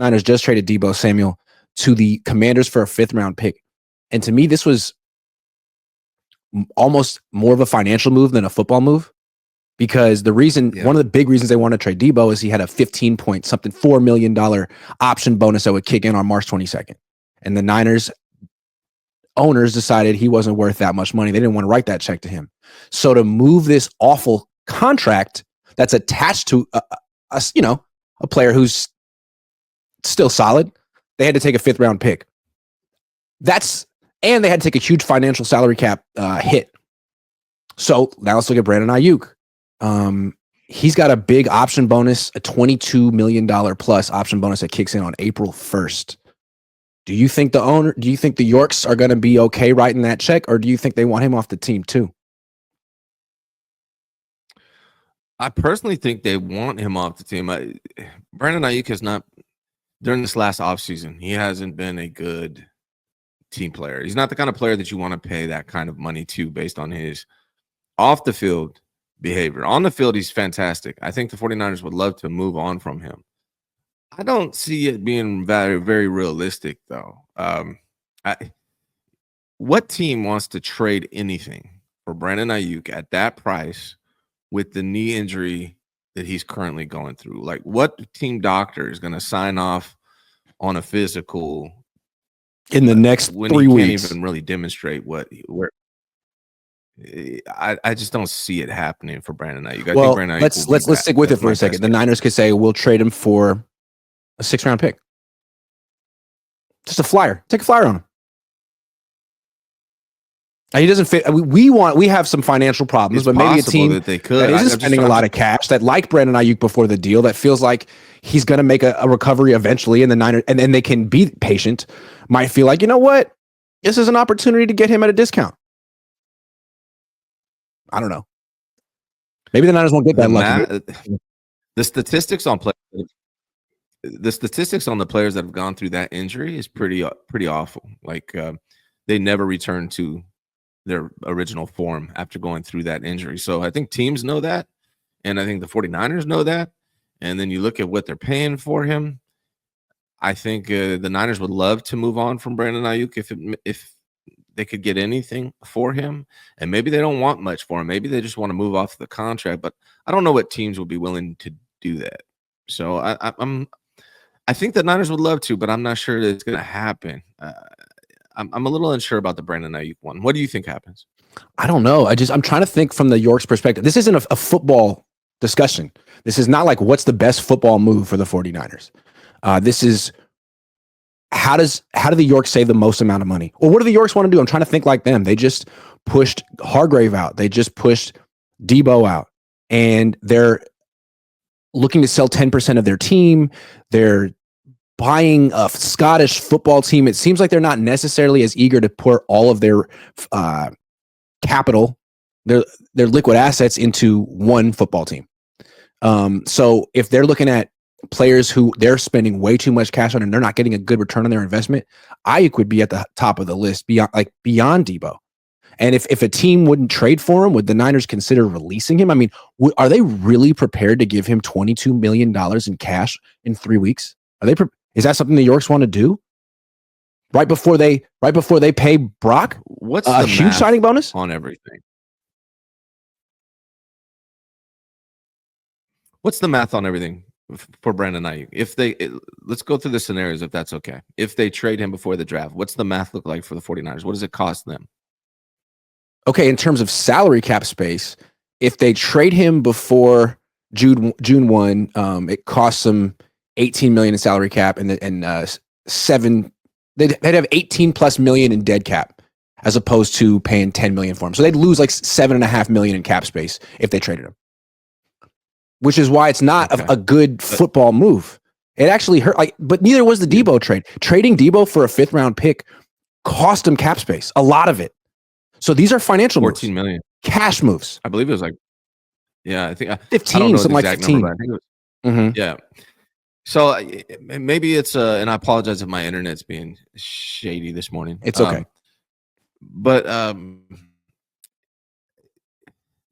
Niners just traded Deebo Samuel to the Commanders for a 5th-round pick. And to me, this was almost more of a financial move than a football move, because one of the big reasons they want to trade Deebo is he had a 15-point something $4 million option bonus that would kick in on March 22nd. And the Niners owners decided he wasn't worth that much money. They didn't want to write that check to him. So to move this awful contract that's attached to a player who's still solid, they had to take a 5th-round pick. And they had to take a huge financial salary cap hit. So now let's look at Brandon Aiyuk. He's got a big option bonus, a $22 million plus option bonus that kicks in on April 1st. Do you think the Yorks are going to be okay writing that check, or do you think they want him off the team too? I personally think they want him off the team. Brandon Aiyuk has not, during this last offseason, he hasn't been a good team player. He's not the kind of player that you want to pay that kind of money to based on his off-the-field behavior. On the field, he's fantastic. I think the 49ers would love to move on from him. I don't see it being very, very realistic, though. What team wants to trade anything for Brandon Aiyuk at that price with the knee injury that he's currently going through? Like, what team doctor is going to sign off on a physical in the next 3 weeks? Can't even really demonstrate I just don't see it happening for Brandon Aiyuk. I think Brandon Aiyuk let's stick with it for a second. The Niners could say we'll trade him for a 6th-round pick. Just a flyer. Take a flyer on him. He doesn't fit. We have some financial problems, but maybe a team that isn't spending a lot of cash, that like Brandon Aiyuk before the deal, that feels like he's going to make a recovery eventually, and the Niners, and then they can be patient, might feel like, you know what, this is an opportunity to get him at a discount. I don't know. Maybe the Niners won't get that lucky. The statistics on the players that have gone through that injury is pretty awful. Like they never return to their original form after going through that injury. So I think teams know that, and I think the 49ers know that. And then you look at what they're paying for him. I think the Niners would love to move on from Brandon Aiyuk if they could get anything for him. And maybe they don't want much for him. Maybe they just want to move off the contract. But I don't know what teams would be willing to do that. So I think the Niners would love to, but I'm not sure that it's going to happen. I'm a little unsure about the Brandon Aiyuk one. What do you think happens? I don't know. I'm trying to think from the Yorks' perspective. This isn't a football discussion. This is not like what's the best football move for the 49ers. This is how do the Yorks save the most amount of money? Or what do the Yorks want to do? I'm trying to think like them. They just pushed Hargrave out. They just pushed Deebo out. And they're looking to sell 10% of their team. They're buying a Scottish football team. It seems like they're not necessarily as eager to pour all of their capital, their liquid assets into one football team. So if they're looking at players who they're spending way too much cash on and they're not getting a good return on their investment, Aiyuk would be at the top of the list beyond Deebo. And if a team wouldn't trade for him, would the Niners consider releasing him? I mean, are they really prepared to give him $22 million in cash in 3 weeks? Is that something the Yorks want to do? Right before they pay Brock? What's a huge signing bonus on everything? What's the math on everything for Brandon Aiyuk? Let's go through the scenarios if that's okay. If they trade him before the draft, what's the math look like for the 49ers? What does it cost them? Okay, in terms of salary cap space, if they trade him before June 1, it costs them $18 million in salary cap and they'd have 18 plus million in dead cap as opposed to paying 10 million for him. So they'd lose like $7.5 million in cap space if they traded him. Which is why it's not a good football move. It actually hurt. But neither was the Deebo trade. Trading Deebo for a 5th-round pick cost them cap space, a lot of it. So these are financial 14 moves. million. Cash moves. I believe it was like, I think 15, something like 15. Number, I think it was, yeah. So maybe it's and I apologize if my internet's being shady this morning. It's okay. But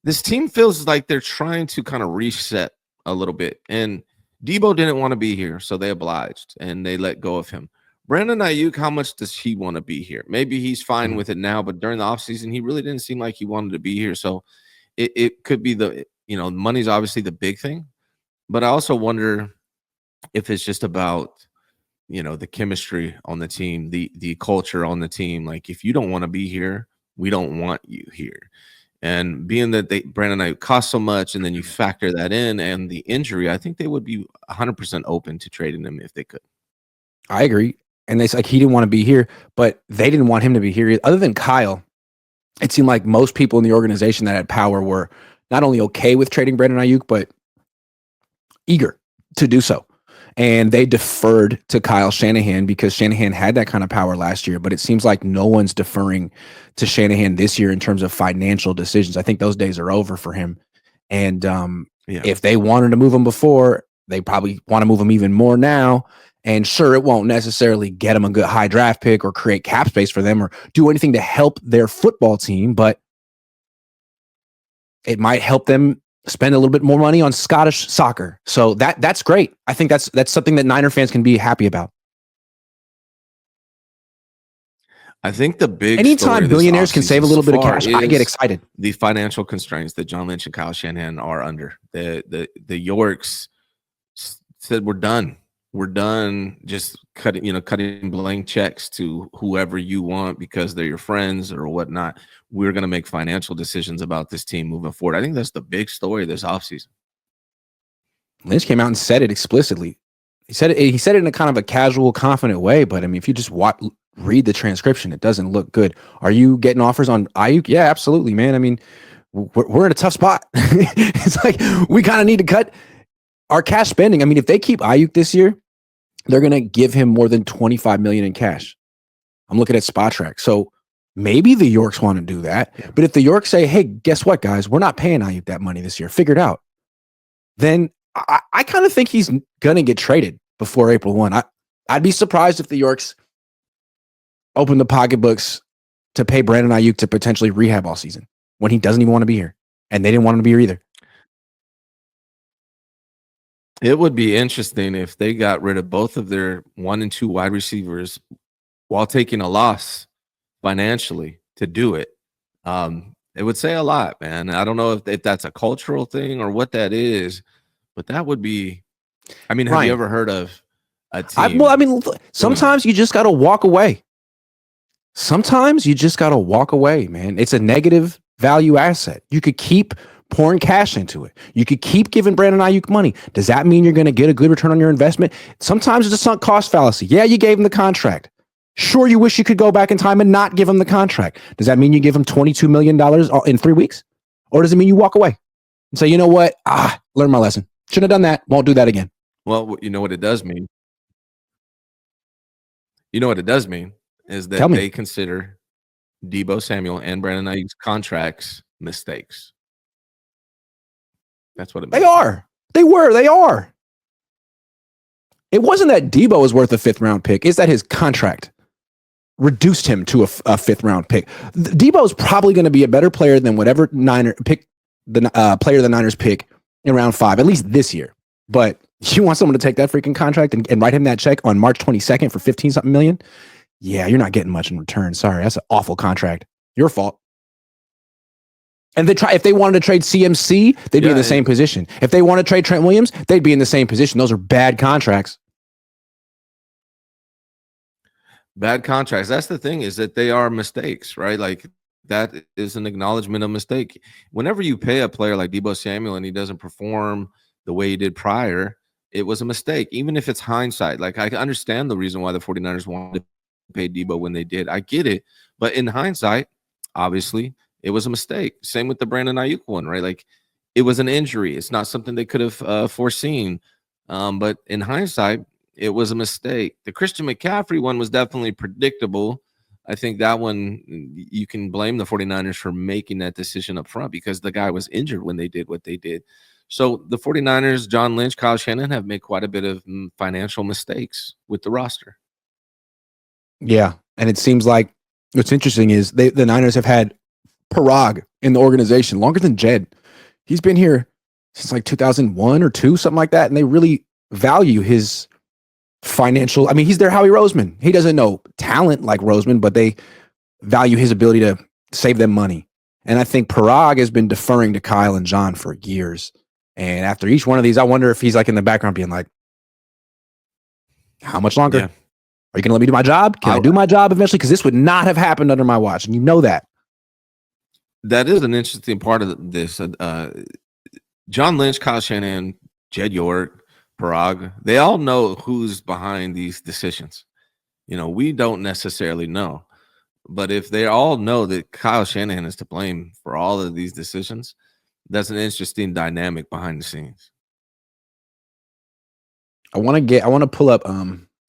this team feels like they're trying to kind of reset a little bit. And Deebo didn't want to be here, so they obliged and they let go of him. Brandon Aiyuk, how much does he want to be here? Maybe he's fine with it now, but during the offseason, he really didn't seem like he wanted to be here. So it could be money's obviously the big thing, but I also wonder if it's just about the chemistry on the team, the culture on the team. Like, if you don't want to be here, we don't want you here. And being that Brandon Aiyuk cost so much, and then you factor that in and the injury, I think they would be 100% open to trading him if they could. I agree. And it's like he didn't want to be here, but they didn't want him to be here. Other than Kyle, it seemed like most people in the organization that had power were not only okay with trading Brandon Aiyuk, but eager to do so. And they deferred to Kyle Shanahan because Shanahan had that kind of power last year, but it seems like no one's deferring to Shanahan this year in terms of financial decisions. I think those days are over for him. And if they wanted to move him before, they probably want to move him even more now. And sure, it won't necessarily get them a good high draft pick or create cap space for them or do anything to help their football team, but it might help them spend a little bit more money on Scottish soccer. So that's great. I think that's something that Niner fans can be happy about. I think the big anytime billionaires can save a little bit of cash, I get excited. The financial constraints that John Lynch and Kyle Shanahan are under. The Yorks said we're done. We're done just cutting blank checks to whoever you want because they're your friends or whatnot. We're going to make financial decisions about this team moving forward. I think that's the big story this offseason. Lynch came out and said it explicitly. He said it in a kind of a casual, confident way. But I mean, if you just read the transcription, it doesn't look good. Are you getting offers on Aiyuk? Yeah, absolutely, man. I mean, we're in a tough spot. It's like we kind of need to cut our cash spending. I mean, if they keep Aiyuk this year, they're going to give him more than $25 million in cash. I'm looking at SpotTrack. So maybe the Yorks want to do that. Yeah. But if the Yorks say, hey, guess what, guys? We're not paying Aiyuk that money this year. Figure it out. Then I kind of think he's going to get traded before April 1. I'd be surprised if the Yorks open the pocketbooks to pay Brandon Aiyuk to potentially rehab all season when he doesn't even want to be here. And they didn't want him to be here either. It would be interesting if they got rid of both of their 1 and 2 wide receivers while taking a loss financially to do it. It would say a lot, man. I don't know if that's a cultural thing or what that is, but that would be. I mean, have you ever heard of a team? Sometimes you just got to walk away. Sometimes you just got to walk away, man. It's a negative value asset. You could keep pouring cash into it. You could keep giving Brandon Aiyuk money. Does that mean you're going to get a good return on your investment? Sometimes it's a sunk cost fallacy. Yeah, you gave him the contract. Sure, you wish you could go back in time and not give him the contract. Does that mean you give him $22 million in 3 weeks? Or does it mean you walk away and say, you know what? Learn my lesson. Shouldn't have done that. Won't do that again. Well, you know what it does mean? You know what it does mean is that they consider Deebo Samuel and Brandon Aiyuk's contracts mistakes. That's what it means. They are. They are. It wasn't that Deebo was worth a 5th round pick. It's that his contract reduced him to a 5th round pick. Deebo is probably going to be a better player than whatever Niner pick player the Niners pick in round 5, at least this year. But you want someone to take that freaking contract and write him that check on March 22nd for 15-something million? Yeah, you're not getting much in return. Sorry, that's an awful contract. Your fault. And if they wanted to trade CMC, they'd be in the same position. If they want to trade Trent Williams, they'd be in the same position. Those are bad contracts. Bad contracts. That's the thing, is that they are mistakes, right? Like, that is an acknowledgement of mistake. Whenever you pay a player like Deebo Samuel and he doesn't perform the way he did prior, it was a mistake. Even if it's hindsight. Like, I understand the reason why the 49ers wanted to pay Deebo when they did. I get it. But in hindsight, obviously, it was a mistake. Same with the Brandon Aiyuk one, right? Like, it was an injury. It's not something they could have foreseen. But in hindsight, it was a mistake. The Christian McCaffrey one was definitely predictable. I think that one, you can blame the 49ers for making that decision up front because the guy was injured when they did what they did. So the 49ers, John Lynch, Kyle Shanahan have made quite a bit of financial mistakes with the roster. Yeah, and it seems like what's interesting is the Niners have had Parag in the organization longer than Jed. He's been here since like 2001 or 2, something like that, and they really value his financial. I mean, he's their Howie Roseman. He doesn't know talent like Roseman, but they value his ability to save them money. And I think Parag has been deferring to Kyle and John for years. And after each one of these, I wonder if he's like in the background being like, how much longer? Yeah. Are you going to let me do my job? Can I do my job eventually? Because this would not have happened under my watch. And you know that. That is an interesting part of this. John Lynch, Kyle Shanahan, Jed York, Parag, they all know who's behind these decisions. We don't necessarily know. But if they all know that Kyle Shanahan is to blame for all of these decisions, that's an interesting dynamic behind the scenes. I want to pull up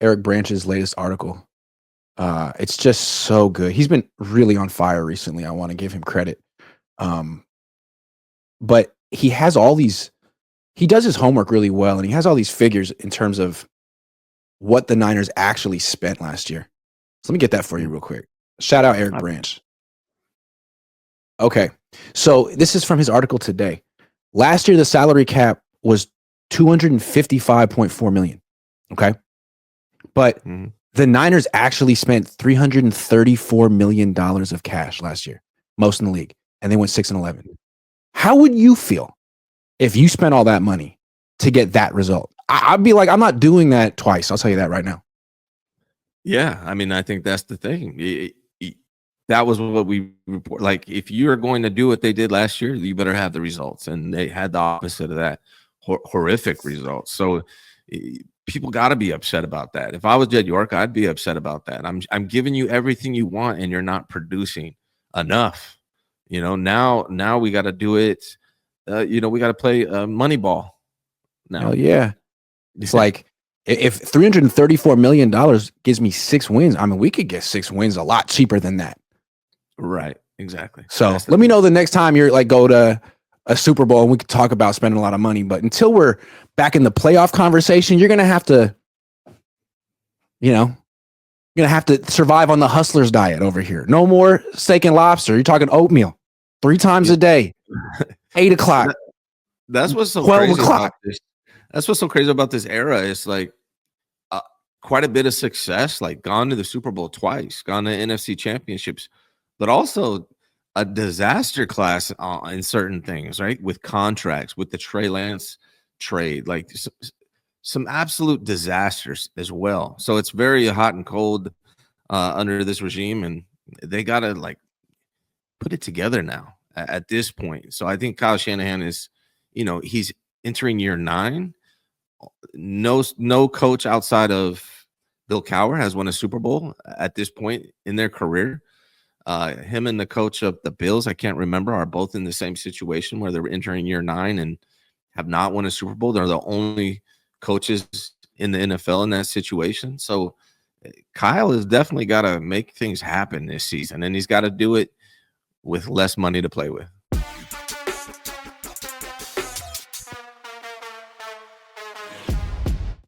Eric Branch's latest article. It's just so good. He's been really on fire recently. I want to give him credit. But he has he does his homework really well, and he has all these figures in terms of what the Niners actually spent last year. So let me get that for you real quick. Shout out Eric Branch. Okay. So this is from his article today. Last year, the salary cap was $255.4 million. Okay. But the Niners actually spent $334 million of cash last year, most in the league, and they went 6-11. How would you feel if you spent all that money to get that result? I'd be like, I'm not doing that twice. I'll tell you that right now. Yeah. I mean, I think that's the thing. That was what we report. Like, if you're going to do what they did last year, you better have the results. And they had the opposite of that, horrific results. So people got to be upset about that. If I was Jed York, I'd be upset about that. I'm giving you everything you want, and you're not producing enough. Now we got to do it. We got to play Moneyball now. Hell yeah. It's like, if $334 million gives me 6 wins, I mean, we could get 6 wins a lot cheaper than that. Right. Exactly. So let me know the next time you're like, go to a Super Bowl and we could talk about spending a lot of money. But until we're back in the playoff conversation, you're going to have to, survive on the hustler's diet over here. No more steak and lobster. You're talking oatmeal 3 times a day, 8 o'clock. That's what's so 12 crazy o'clock. about this. That's what's so crazy about this era. It's like quite a bit of success, like gone to the Super Bowl twice, gone to NFC championships, but also a disaster class in certain things, right? With contracts, with the Trey Lance trade, like some absolute disasters as well. So it's very hot and cold under this regime, and they got to like put it together now at this point. So I think Kyle Shanahan is, he's entering year 9. No coach outside of Bill Cowher has won a Super Bowl at this point in their career. Him and the coach of the Bills, I can't remember, are both in the same situation where they're entering year 9 and have not won a Super Bowl. They're the only coaches in the NFL in that situation. So Kyle has definitely got to make things happen this season, and he's got to do it with less money to play with.